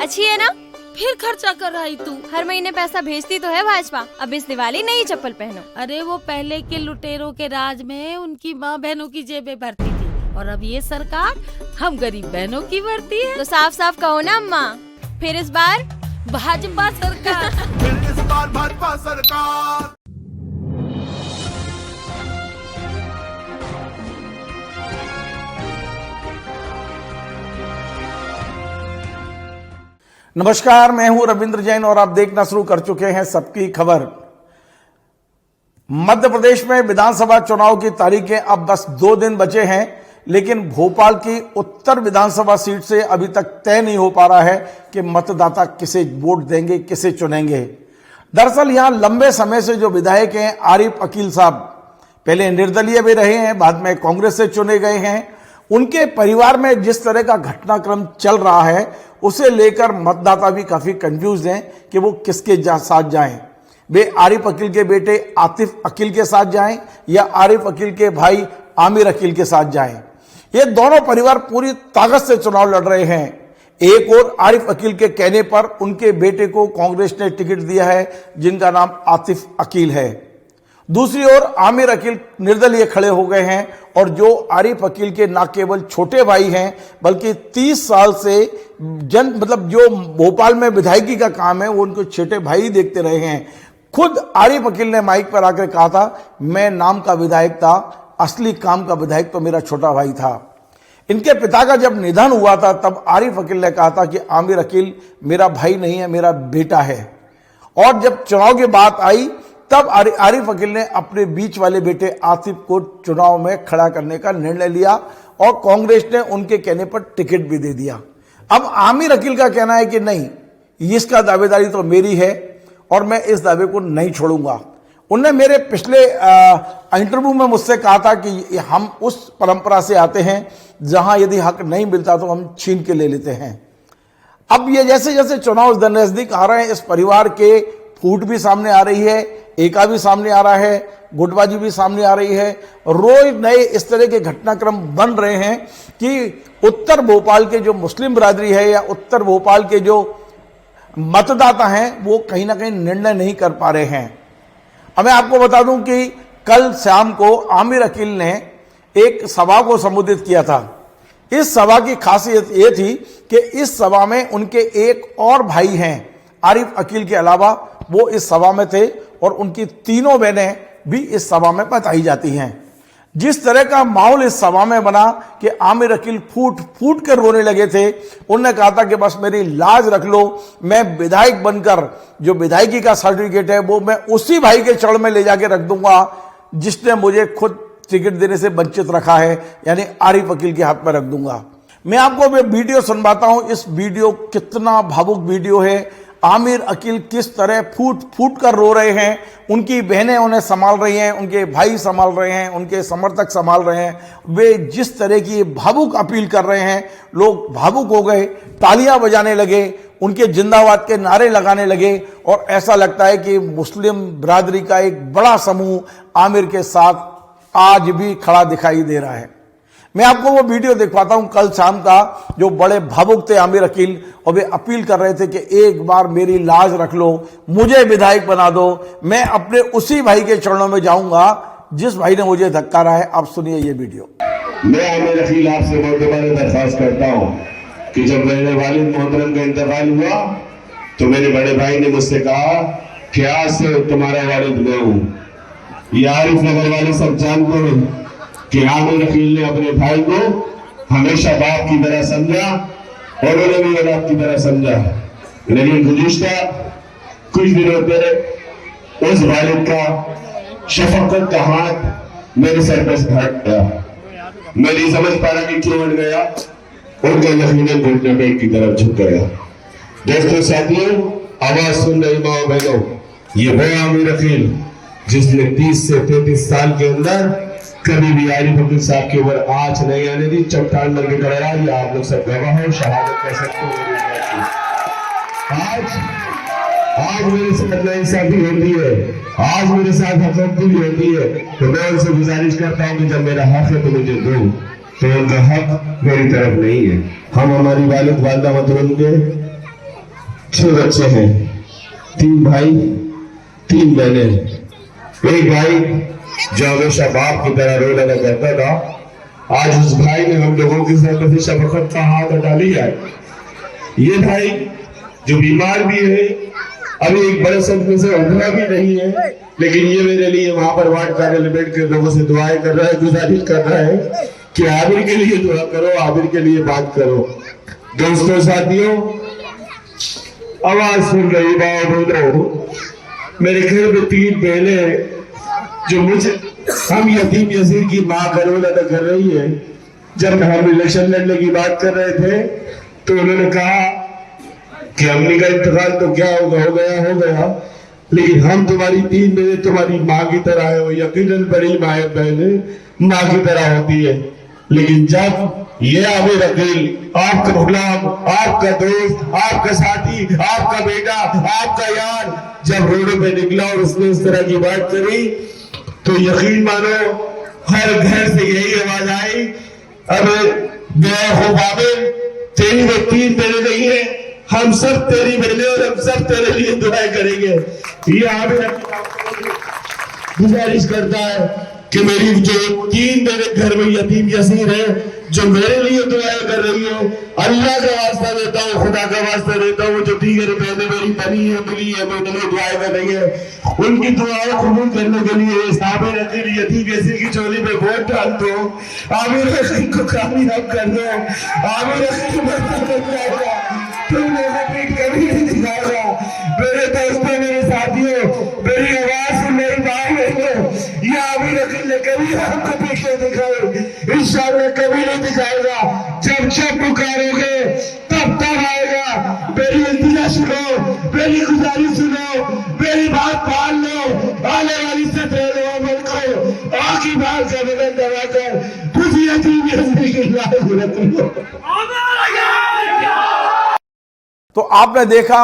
अच्छी है ना? फिर खर्चा कर रही तू। हर महीने पैसा भेजती तो है भाजपा। अब इस दिवाली नई चप्पल पहनो। अरे वो पहले के लुटेरों के राज में उनकी माँ बहनों की जेबें भरती थी, और अब ये सरकार हम गरीब बहनों की भरती है। तो साफ साफ कहो ना अम्मा, फिर इस बार भाजपा सरकार। फिर इस बार भाजपा सरकार। नमस्कार, मैं हूं रविंद्र जैन और आप देखना शुरू कर चुके हैं सबकी खबर। मध्य प्रदेश में विधानसभा चुनाव की तारीखें अब बस 2 दिन बचे हैं, लेकिन भोपाल की उत्तर विधानसभा सीट से अभी तक तय नहीं हो पा रहा है कि मतदाता किसे वोट देंगे, किसे चुनेंगे। दरअसल यहां लंबे समय से जो विधायक हैं आरिफ अकील साहब, पहले निर्दलीय भी रहे हैं, बाद में कांग्रेस से चुने गए हैं। उनके परिवार में जिस तरह का घटनाक्रम चल रहा है उसे लेकर मतदाता भी काफी कंफ्यूज हैं कि वो किसके साथ जाएं। वे आरिफ अकील के बेटे आतिफ अकील के साथ जाएं या आरिफ अकील के भाई आमिर अकील के साथ जाएं। ये दोनों परिवार पूरी ताकत से चुनाव लड़ रहे हैं। एक और आरिफ अकील के कहने पर उनके बेटे को कांग्रेस ने टिकट दिया है, जिनका नाम आतिफ अकील है। दूसरी ओर आमिर अकील निर्दलीय खड़े हो गए हैं और जो आरिफ अकील के न केवल छोटे भाई हैं बल्कि 30 साल से जो भोपाल में विधायकी का काम है वो उनको छोटे भाई देखते रहे हैं। खुद आरिफ अकील ने माइक पर आकर कहा था, मैं नाम का विधायक था, असली काम का विधायक तो मेरा छोटा भाई था। इनके पिता का जब निधन हुआ था तब आरिफ अकील ने कहा था कि आमिर अकील मेरा भाई नहीं है, मेरा बेटा है। और जब चुनाव की बात आई तब आरिफ अकील ने अपने बीच वाले बेटे आतिफ को चुनाव में खड़ा करने का निर्णय लिया और कांग्रेस ने उनके कहने पर टिकट भी दे दिया। अब आमिर अकील का कहना है कि नहीं, इसका दावेदारी तो मेरी है और मैं इस दावे को नहीं छोड़ूंगा। उन्होंने मेरे पिछले इंटरव्यू में मुझसे कहा था कि हम उस परंपरा से आते हैं जहां यदि हक नहीं मिलता तो हम छीन के ले लेते हैं। अब ये जैसे जैसे चुनाव नजदीक आ रहे हैं, इस परिवार के फूट भी सामने आ रही है, एका भी सामने आ रहा है, गुटबाजी भी सामने आ रही है। रोज नए इस तरह के घटनाक्रम बन रहे हैं कि उत्तर भोपाल के जो मुस्लिम बिरादरी है या उत्तर भोपाल के जो मतदाता हैं वो कहीं ना कहीं निर्णय नहीं कर पा रहे हैं। अब मैं आपको बता दूं कि कल शाम को आमिर अकील ने एक सभा को संबोधित किया था। इस सभा की खासियत ये थी कि इस सभा में उनके एक और भाई हैं आरिफ अकील के अलावा, वो इस सभा में थे और उनकी तीनों बहनें भी इस सभा में बताई जाती हैं। जिस तरह का माहौल इस सभा में बना कि आमिर अकील फूट फूट कर रोने लगे थे। उन्होंने कहा था कि बस मेरी लाज रख लो, मैं विधायक बनकर जो विधायकी का सर्टिफिकेट है वो मैं उसी भाई के चरण में ले जाके रख दूंगा जिसने मुझे खुद टिकट देने से वंचित रखा है, यानी आरिफ अकील के हाथ में रख दूंगा। मैं आपको वीडियो सुनवाता हूं। इस वीडियो कितना भावुक वीडियो है। आमिर अकील किस तरह फूट फूट कर रो रहे हैं, उनकी बहनें उन्हें संभाल रही हैं, उनके भाई संभाल रहे हैं, उनके समर्थक संभाल रहे हैं। वे जिस तरह की भावुक अपील कर रहे हैं, लोग भावुक हो गए, तालियां बजाने लगे, उनके जिंदाबाद के नारे लगाने लगे और ऐसा लगता है कि मुस्लिम बिरादरी का एक बड़ा समूह आमिर के साथ आज भी खड़ा दिखाई दे रहा है। मैं आपको वो वीडियो दिखवाता हूं कल शाम का, जो बड़े भावुक थे आमिर अकील और वे अपील कर रहे थे कि एक बार मेरी लाज रख लो, मुझे विधायक बना दो, मैं अपने उसी भाई के चरणों में जाऊंगा जिस भाई ने मुझे धक्का रहा है। आप सुनिए ये वीडियो। मैं आमिर अकील आपसे बहुत बड़ी दरख्वास्त करता हूं कि जब मेरे वालिद मोहतरम का इंतकाल हुआ तो मेरे बड़े भाई ने मुझसे कहा कि आज से तुम्हारा वालिद मैं हूं। ये आरिफ नगर वाले सब जानते हैं कि आमिर अकील ने अपने भाई को हमेशा बाप की तरह समझा और उन्हें भी बाप की तरह समझा। लेकिन गुज़िश्ता कुछ दिनों पहले उस वालिद का शफकत का हाथ मेरे सर पर हट गया। मैं नहीं समझ पा रहा कि क्यों हट गया। उनका यकीनन घुटने पेट की तरफ झुक गया। दोस्तों साथियों, आवाज सुन रही माओ बहनों, ये वो आमिर अकील जिसने 30 से 33 साल के अंदर कभी भी आरिफ अकील साहब के ऊपर आंच नहीं आने दी, चट्टान बन के कराया। ये आप लोग सब गवाह हो, शहादत कर सकते हो। आज मेरे साथ नाइंसाफी होती है, आज मेरे साथ हकूक़ होती है, तो मैं उनसे गुजारिश करता हूँ कि जब मेरा हक है तो मुझे दो, तो उनका हक मेरी तरफ नहीं है। हम हमारी वालिद वालदा मोहतरम के 6 बच्चे हैं, 3 भाई 3 बहनें। एक भाई जो हमेशा बाप की तरह रोने लगा करता था, आज उस भाई ने हम लोगों के साथ अपनी शफकत का हाथ हटा लिया है। ये भाई जो बीमार भी है, अभी एक बड़े सदमे से उठना भी नहीं है, लेकिन ये मेरे लिए वहां पर वार्ड कार्यालय बैठ कर लोगों से दुआएं कर रहा है, गुजारिश कर रहा है कि आमिर के लिए दुआ करो, आमिर के लिए बात करो। दोस्तों साथियों, आवाज सुन रही बाबू, मेरे घर में 3 बहनें जो मुझे हम यतीम यसीर की माँ का रोल अदा कर रही है। जब हम इलेक्शन लड़ने की बात कर रहे थे तो उन्होंने कहा कि अम्मी का इंतकाल तो क्या होगा, हो गया, लेकिन हम तुम्हारी 3 बहनें तुम्हारी माँ की तरह है। वो यकीनन बड़ी बहनें माँ की तरह होती है, लेकिन जब ये आमिर अकील, आपका गुलाम, आपका दोस्त, आपका साथी, आपका बेटा, आपका यार जब रोडों पे निकला और उसने इस तरह की बात करी तो यकीन मानो हर घर से यही आवाज आई, अब गया हो बाबे, तेरी वो 3 बहनें नहीं है, हम सब तेरी बहनें और हम सब तेरे लिए दुआएं करेंगे। ये आमिर अकील गुजारिश करता है कि मेरी जो 3 मेरे घर में यतीम यसीर है, जो मेरे लिए दुआएं कर रही है, अल्लाह का वास्ता देता हूँ, खुदा का वास्ता देता हूँ, जो 3 बहनें मेरी बनी है, मिली है, मेरे लिए दुआएं कर रही है, उनकी दुआएं कबूल करने के लिए आमिर अकील यतीम यसीर की चोली में वोट डाल दो, आमिर अकील को कामयाब कर दो। आमिर अकील कभी नहीं दिखाएगा। मेरे दोस्तों, मेरे साथियों, मेरी आवाज सुन रही बात, ये आमिर अकील ने कभी आपको पीछे दिखाई, इंशाअल्लाह कभी नहीं दिखाएगा। जब पुकारोगे तब आएगा। मेरी इंतजार सुनो, मेरी गुजारिश सुनो, मेरी बात मान लो। आने वाली 17 नवंबर को आखिरी बार का बदन दबाकर खुशी यतीम यसीर की लाज रख लो। तो आपने देखा,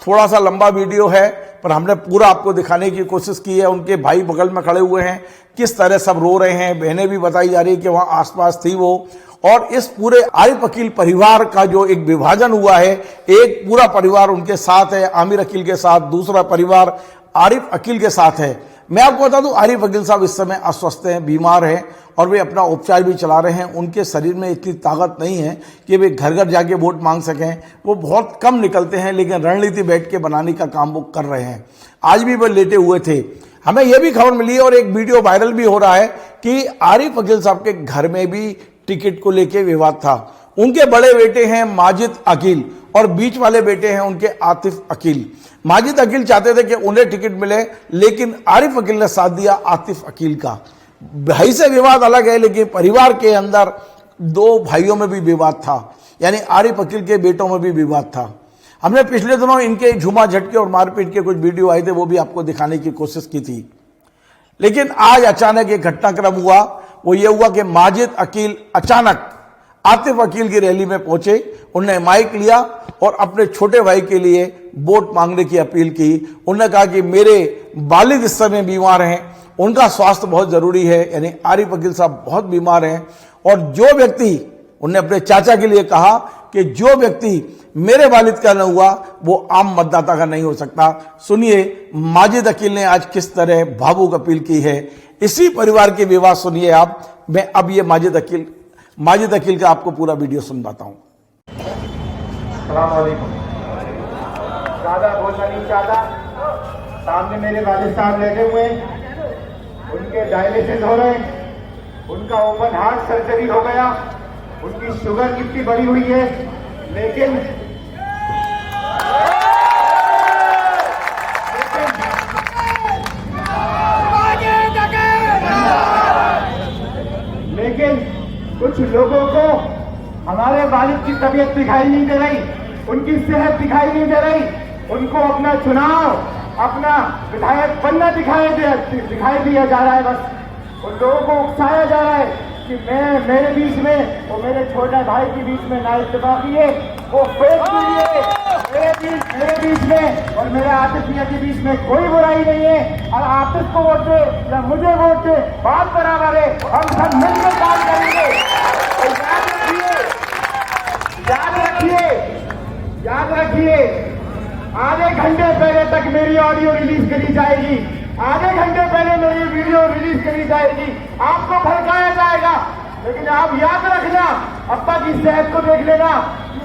थोड़ा सा लंबा वीडियो है पर हमने पूरा आपको दिखाने की कोशिश की है। उनके भाई बगल में खड़े हुए हैं, किस तरह सब रो रहे हैं, बहनें भी बताई जा रही है कि वहां आसपास थी वो। और इस पूरे आरिफ अकील परिवार का जो एक विभाजन हुआ है, एक पूरा परिवार उनके साथ है, आमिर अकील के साथ, दूसरा परिवार आरिफ अकील के साथ है। मैं आपको बता दूं, आरिफ अकील साहब इस समय अस्वस्थ हैं, बीमार हैं और वे अपना उपचार भी चला रहे हैं। उनके शरीर में इतनी ताकत नहीं है कि वे घर घर जाके वोट मांग सकें। वो बहुत कम निकलते हैं, लेकिन रणनीति बैठ के बनाने का काम वो कर रहे हैं। आज भी वो लेटे हुए थे। हमें यह भी खबर मिली है और एक वीडियो वायरल भी हो रहा है कि आरिफ अकील साहब के घर में भी टिकट को लेके विवाद था। उनके बड़े बेटे हैं माजिद अकील और बीच वाले बेटे हैं उनके आतिफ अकील। माजिद अकील चाहते थे कि उन्हें टिकट मिले, लेकिन आरिफ अकील ने साथ दिया आतिफ अकील का। भाई से विवाद अलग है, लेकिन परिवार के अंदर 2 भाइयों में भी विवाद था, यानी आरिफ अकील के बेटों में भी विवाद था। हमने पिछले दिनों इनके झूमा झटके और मारपीट के कुछ वीडियो आए थे, वो भी आपको दिखाने की कोशिश की थी। लेकिन आज अचानक एक घटनाक्रम हुआ। वो ये हुआ कि माजिद अकील अचानक आतिफ अकील की रैली में पहुंचे। उन्होंने माइक लिया और अपने छोटे भाई के लिए वोट मांगने की अपील की। उन्होंने कहा कि मेरे वालिद इस समय बीमार हैं, उनका स्वास्थ्य बहुत जरूरी है, यानी आरिफ अकील साहब बहुत बीमार हैं। और जो व्यक्ति, उन्होंने अपने चाचा के लिए कहा कि जो व्यक्ति मेरे वालिद का न हुआ वो आम मतदाता का नहीं हो सकता। सुनिए माजिद अकील ने आज किस तरह भावुक अपील की है। इसी परिवार की विवाद सुनिए आप। मैं अब ये माजिद अकील का आपको पूरा वीडियो सुनवाता हूं। ज्यादा बोलना नहीं चाहता। सामने मेरे वालिद साहब बैठे हुए हैं, उनके डायलिसिस हो रहे हैं, उनका ओपन हार्ट सर्जरी हो गया, उनकी शुगर कितनी बढ़ी हुई है, लेकिन कुछ लोगों को हमारे वालिद की तबीयत दिखाई नहीं दे रही, उनकी सेहत दिखाई नहीं दे रही, उनको अपना चुनाव, अपना विधायक बनना दिखाई दिया जा रहा है। बस उन लोगों को उकसाया जा रहा है कि मेरे बीच में और मेरे छोटे भाई के बीच में ना इत्तेफाकी है, वो फेक है। मेरे बीच में और मेरे आतिफ मियां के बीच में कोई बुराई नहीं है। और आतिफ को वोट दे या मुझे वोट दे, बात बराबर है। हम सब मिलकर काम करेंगे। याद रखिए आधे घंटे पहले तक मेरी ऑडियो रिलीज करी जाएगी, आधे घंटे पहले मेरी वीडियो रिलीज करी जाएगी, आपको भड़काया जाएगा। लेकिन आप याद रखना, अब्बा की सेहत को देख लेना,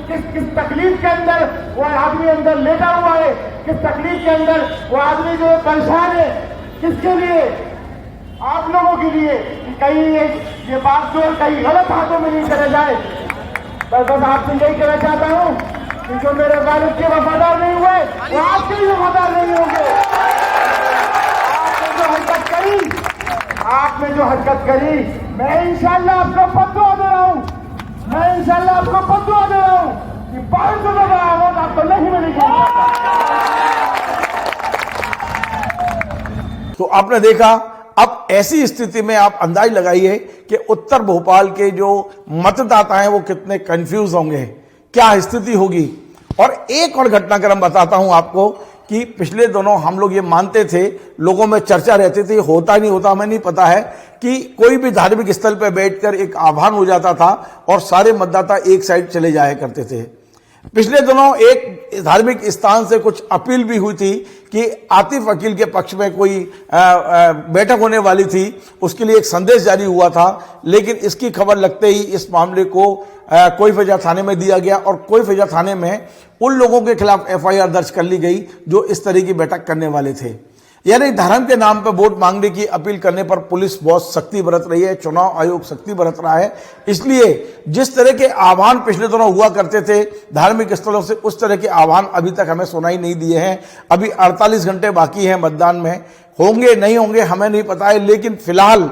किस तकलीफ के अंदर वो आदमी अंदर लेटा हुआ है, किस तकलीफ के अंदर वो आदमी जो परेशान है, किसके लिए? आप लोगों के लिए। कहीं ये बात जो कहीं गलत हाथों में नहीं चले जाए। बस आपसे यही कहना चाहता हूँ कि जो मेरे वालिद के वफादार नहीं हुए वो आपके भी वफादार नहीं होंगे। आपने जो हरकत करी, मैं इंशाल्लाह आपको बद्दुआ दे रहा हूँ, मैं इंशाल्लाह आपको बद्दुआ दे रहा हूँ कि 500 जगह आवाज आपको नहीं मिलेगी। तो आपने देखा, अब ऐसी स्थिति में आप अंदाज लगाइए कि उत्तर भोपाल के जो मतदाता हैं वो कितने कंफ्यूज होंगे, क्या स्थिति होगी। और एक और घटनाक्रम बताता हूं आपको कि पिछले दिनों हम लोग ये मानते थे, लोगों में चर्चा रहती थी, होता नहीं होता हमें नहीं पता है, कि कोई भी धार्मिक स्थल पर बैठकर एक आह्वान हो जाता था और सारे मतदाता एक साइड चले जाया करते थे। पिछले दिनों एक धार्मिक स्थान से कुछ अपील भी हुई थी कि आतिफ अकील के पक्ष में कोई बैठक होने वाली थी, उसके लिए एक संदेश जारी हुआ था। लेकिन इसकी खबर लगते ही इस मामले को कोई फैजा थाने में दिया गया और कोई फैजा थाने में उन लोगों के खिलाफ एफआईआर दर्ज कर ली गई जो इस तरह की बैठक करने वाले थे। यानी धर्म के नाम पर वोट मांगने की अपील करने पर पुलिस बहुत सख्ती बरत रही है, चुनाव आयोग सख्ती बरत रहा है। इसलिए जिस तरह के आह्वान पिछले दिनों हुआ करते थे धार्मिक स्थलों से, उस तरह के आह्वान अभी तक हमें सुनाई नहीं दिए हैं। अभी 48 घंटे बाकी हैं मतदान में, होंगे नहीं होंगे हमें नहीं पता है। लेकिन फिलहाल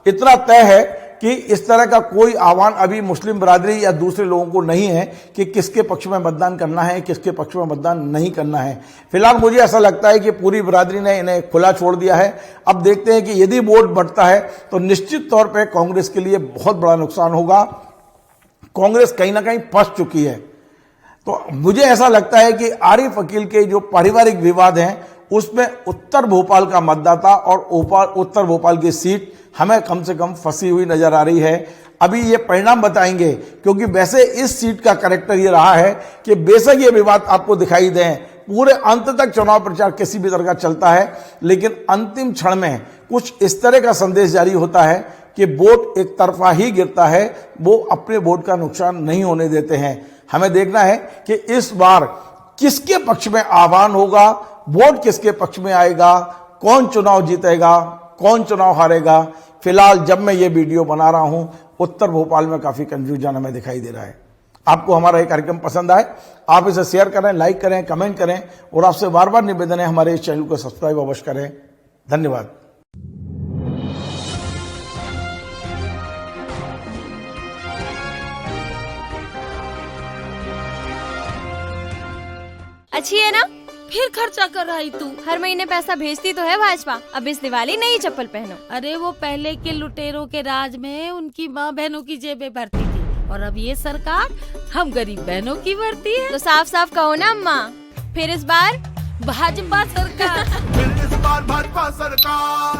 इतना तय है कि इस तरह का कोई आह्वान अभी मुस्लिम बरादरी या दूसरे लोगों को नहीं है कि किसके पक्ष में मतदान करना है, किसके पक्ष में मतदान नहीं करना है। फिलहाल मुझे ऐसा लगता है कि पूरी बरादरी ने इन्हें खुला छोड़ दिया है। अब देखते हैं कि यदि वोट बढ़ता है तो निश्चित तौर पर कांग्रेस के लिए बहुत बड़ा नुकसान होगा। कांग्रेस कहीं ना कहीं फंस चुकी है। तो मुझे ऐसा लगता है कि आरिफ अकील के जो पारिवारिक विवाद हैं उसमें उत्तर भोपाल का मतदाता और उत्तर भोपाल की सीट हमें कम से कम फंसी हुई नजर आ रही है। अभी ये परिणाम बताएंगे, क्योंकि वैसे इस सीट का कैरेक्टर ये रहा है कि बेशक ये विवाद आपको दिखाई दें, पूरे अंत तक चुनाव प्रचार किसी भी तरह का चलता है, लेकिन अंतिम क्षण में कुछ इस तरह का संदेश जारी होता है कि वोट एक तरफा ही गिरता है, वो अपने वोट का नुकसान नहीं होने देते हैं। हमें देखना है कि इस बार किसके पक्ष में आह्वान होगा, वोट किसके पक्ष में आएगा, कौन चुनाव जीतेगा, कौन चुनाव हारेगा। फिलहाल जब मैं ये वीडियो बना रहा हूं उत्तर भोपाल में काफी कंफ्यूजन हमें दिखाई दे रहा है। आपको हमारा ये कार्यक्रम पसंद आए, आप इसे शेयर करें, लाइक करें, कमेंट करें और आपसे बार बार निवेदन है हमारे इस चैनल को सब्सक्राइब अवश्य करें। धन्यवाद। अच्छी है ना? फिर खर्चा कर आई तू। हर महीने पैसा भेजती तो है भाजपा, अब इस दिवाली नई चप्पल पहनो। अरे वो पहले के लुटेरों के राज में उनकी माँ बहनों की जेबें भरती थी और अब ये सरकार हम गरीब बहनों की भरती है। तो साफ साफ कहो ना अम्मा, फिर इस बार भाजपा सरकार। फिर इस बार भाजपा सरकार।